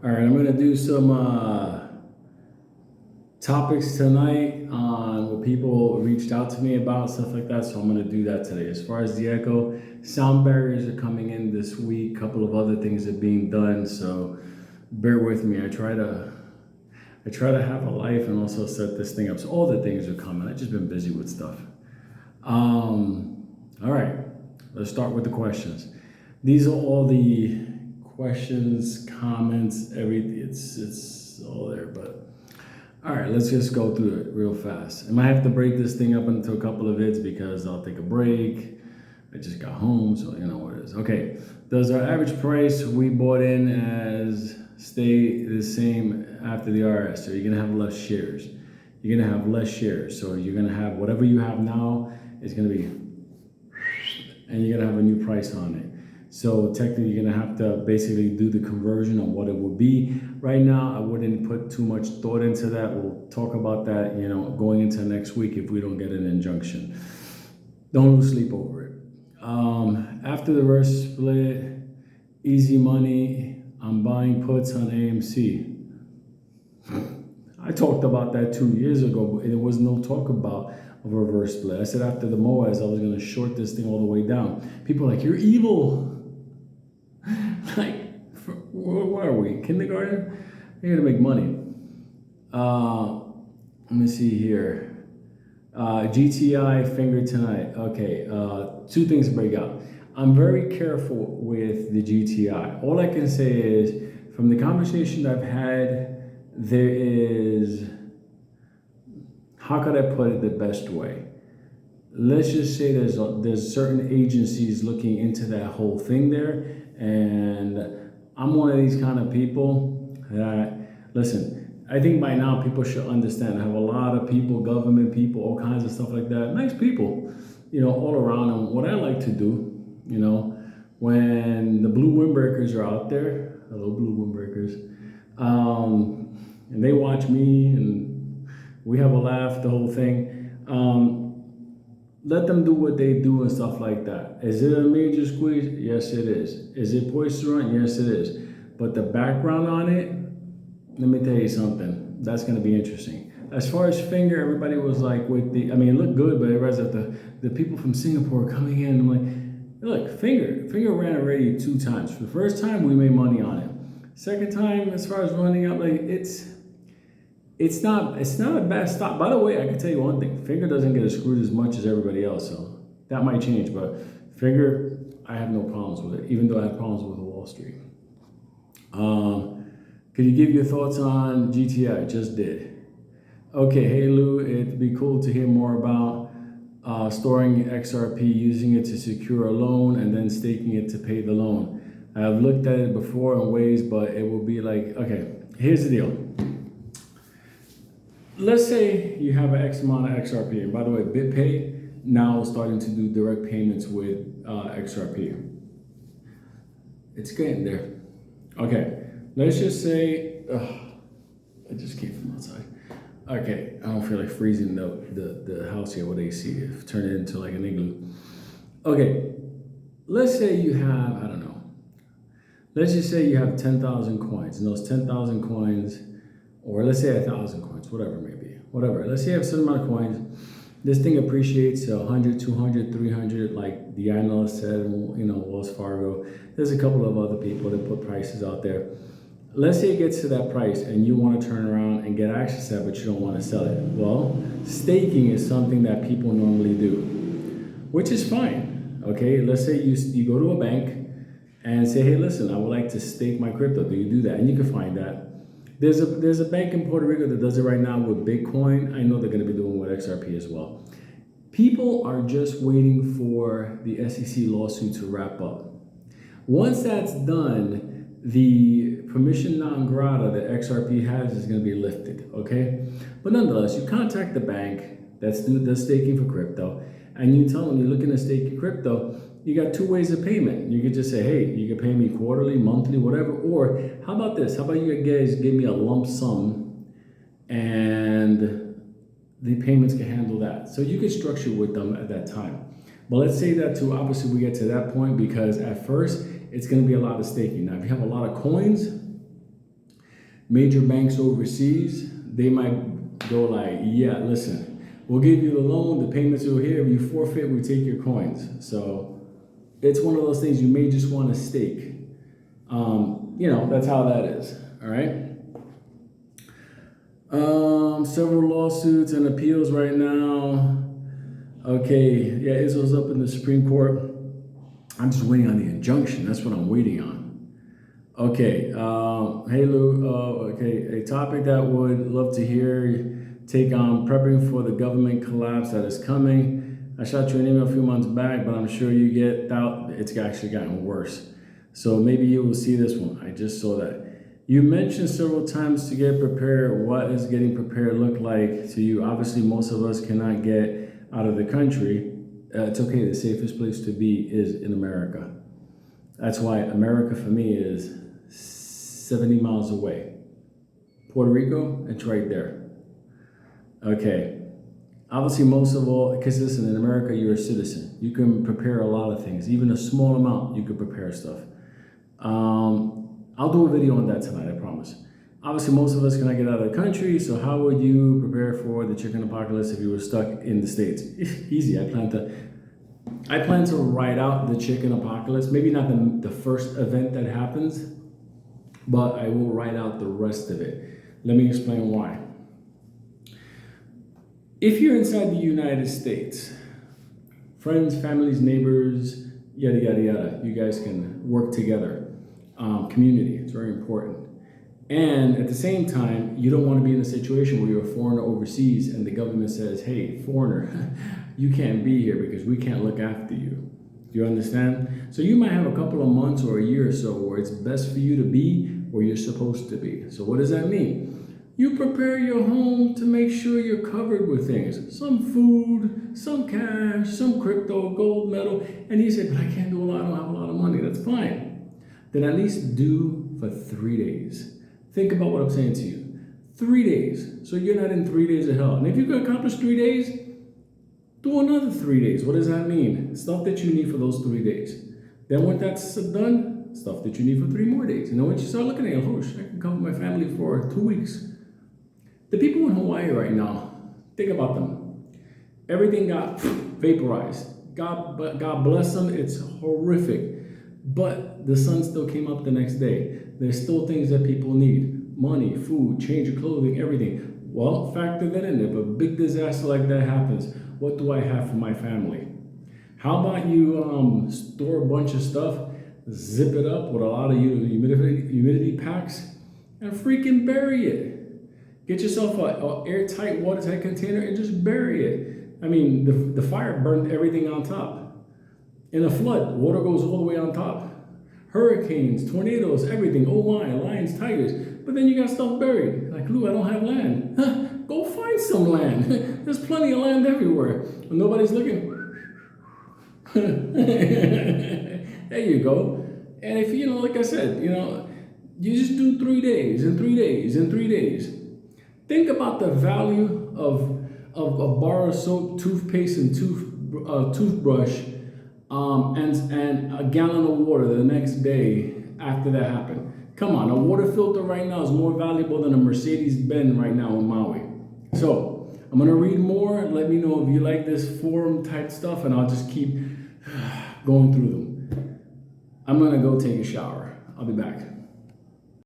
All right, I'm gonna do some topics tonight on what people reached out to me about, stuff like that. So I'm gonna do that today. As far as the echo, sound barriers are coming in this week. A couple of other things are being done, so bear with me. I try to have a life and also set this thing up. So all the things are coming. I've just been busy with stuff. All right, let's start with the questions. These are all the questions, comments, everything. It's all there, but all right, let's just go through it real fast. I might have to break this thing up into a couple of vids because I'll take a break. I just got home, so you know what it is. Okay, does our average price we bought in as stay the same after the RS? So you're gonna have less shares. You're gonna have less shares. So you're gonna have whatever you have now is gonna be, and you're gonna have a new price on it. So technically you're gonna have to basically do the conversion on what it would be. Right now, I wouldn't put too much thought into that. We'll talk about that, going into next week if we don't get an injunction. Don't lose sleep over it. After the reverse split, easy money, I'm buying puts on AMC. I talked about that 2 years ago, but there was no talk about a reverse split. I said after the MOAS, I was going to short this thing all the way down. People are like, you're evil. Like, what are we, kindergarten? You're going to make money. Let me see here. GTI finger tonight. Okay, two things to break out. I'm very careful with the GTI. All I can say is, from the conversation I've had, there is, how could I put it the best way? Let's just say there's certain agencies looking into that whole thing there, and I'm one of these kind of people that, listen, I think by now people should understand. I have a lot of people, government people, all kinds of stuff like that, nice people, all around. And what I like to do, when the blue windbreakers are out there, hello blue windbreakers, and they watch me and we have a laugh, the whole thing. Let them do what they do and stuff like that. Is it a major squeeze? Yes, it is. Is it poised to run? Yes, it is. But the background on it, let me tell you something. That's going to be interesting. As far as finger, everybody was like it looked good, but everybody's like the people from Singapore coming in. I'm like, look, finger ran already 2 times. For the first time, we made money on it. Second time, as far as running up, it's not a bad stop. By the way, I can tell you one thing: finger doesn't get screwed as much as everybody else, so that might change. But finger, I have no problems with it, even though I have problems with Wall Street. Could you give your thoughts on GTI? Just did. Okay, hey Lou, it'd be cool to hear more about storing XRP, using it to secure a loan, and then staking it to pay the loan. I've looked at it before in ways, but it will be like, okay, here's the deal. Let's say you have an X amount of XRP, and by the way, BitPay now is starting to do direct payments with XRP. It's getting there. Okay, let's just say, I just came from outside. Okay, I don't feel like freezing the house here with AC. Turn it into like an igloo. Okay, let's say you have, I don't know. Let's just say you have 10,000 coins, and those 10,000 coins, or let's say 1,000 coins, whatever it may be, whatever. Let's say you have a certain amount of coins. This thing appreciates 100, 200, 300, like the analyst said, Wells Fargo. There's a couple of other people that put prices out there. Let's say it gets to that price and you want to turn around and get access to that, but you don't want to sell it. Well, staking is something that people normally do, which is fine. Okay, let's say you go to a bank and say, hey, listen, I would like to stake my crypto. Do you do that? And you can find that. There's a bank in Puerto Rico that does it right now with Bitcoin. I know they're going to be doing with XRP as well. People are just waiting for the SEC lawsuit to wrap up. Once that's done, the permission non grata that XRP has is going to be lifted, okay? But nonetheless, you contact the bank that's staking for crypto, and you tell them you're looking to stake your crypto. You got 2 ways of payment. You could just say, hey, you can pay me quarterly, monthly, whatever. Or how about this? How about you guys give me a lump sum and the payments can handle that. So you can structure with them at that time. But let's say that too, obviously we get to that point because at first it's going to be a lot of staking. Now, if you have a lot of coins, Major banks overseas, they might go like, yeah, listen, we'll give you the loan, the payments are here. If you forfeit, we take your coins. So it's one of those things you may just want to stake. That's how that is. All right. Several lawsuits and appeals right now. Okay, yeah, Israel's up in the Supreme Court. I'm just waiting on the injunction. That's what I'm waiting on. Okay, hey Lou. Okay, a topic that would love to hear take on prepping for the government collapse that is coming. I shot you an email a few months back, but I'm sure you get out. It's actually gotten worse. So maybe you will see this one. I just saw that. You mentioned several times to get prepared. What does getting prepared look like to you? Obviously, most of us cannot get out of the country. It's okay. The safest place to be is in America. That's why America for me is 70 miles away. Puerto Rico, it's right there. Okay. Obviously, most of all, because listen, in America, you're a citizen. You can prepare a lot of things. Even a small amount, you can prepare stuff. I'll do a video on that tonight, I promise. Obviously, most of us cannot get out of the country, so how would you prepare for the chicken apocalypse if you were stuck in the States? Easy. I plan to write out the chicken apocalypse. Maybe not the first event that happens, but I will write out the rest of it. Let me explain why. If you're inside the United States, friends, families, neighbors, yada, yada, yada, you guys can work together. Community, it's very important. And at the same time, you don't want to be in a situation where you're a foreigner overseas and the government says, hey, foreigner, you can't be here because we can't look after you. Do you understand? So you might have a couple of months or a year or so where it's best for you to be where you're supposed to be. So what does that mean? You prepare your home to make sure you're covered with things. Some food, some cash, some crypto, gold, metal. And you say, but I can't do a lot, I don't have a lot of money. That's fine. Then at least do for 3 days. Think about what I'm saying to you. 3 days. So you're not in 3 days of hell. And if you can accomplish 3 days, do another 3 days. What does that mean? Stuff that you need for those 3 days. Then when that's done, stuff that you need for 3 more days. And then when you start looking at it, oh, I can cover my family for 2 weeks. The people in Hawaii right now, think about them. Everything got vaporized. God bless them. It's horrific. But the sun still came up the next day. There's still things that people need. Money, food, change of clothing, everything. Well, factor that in. If a big disaster like that happens, what do I have for my family? How about you store a bunch of stuff, zip it up with a lot of humidity packs, and freaking bury it. Get yourself an airtight, watertight container and just bury it. I mean, the fire burned everything on top. In a flood, water goes all the way on top. Hurricanes, tornadoes, everything. Oh my, lions, tigers. But then you got stuff buried. Like, Lou, I don't have land. Huh, go find some land. There's plenty of land everywhere. When nobody's looking. There you go. And if, like I said, you just do 3 days and 3 days and 3 days. Think about the value of a bar of soap, toothpaste, and toothbrush, and a gallon of water the next day after that happened. Come on, a water filter right now is more valuable than a Mercedes-Benz right now in Maui. So I'm gonna read more. Let me know if you like this forum type stuff, and I'll just keep going through them. I'm gonna go take a shower. I'll be back.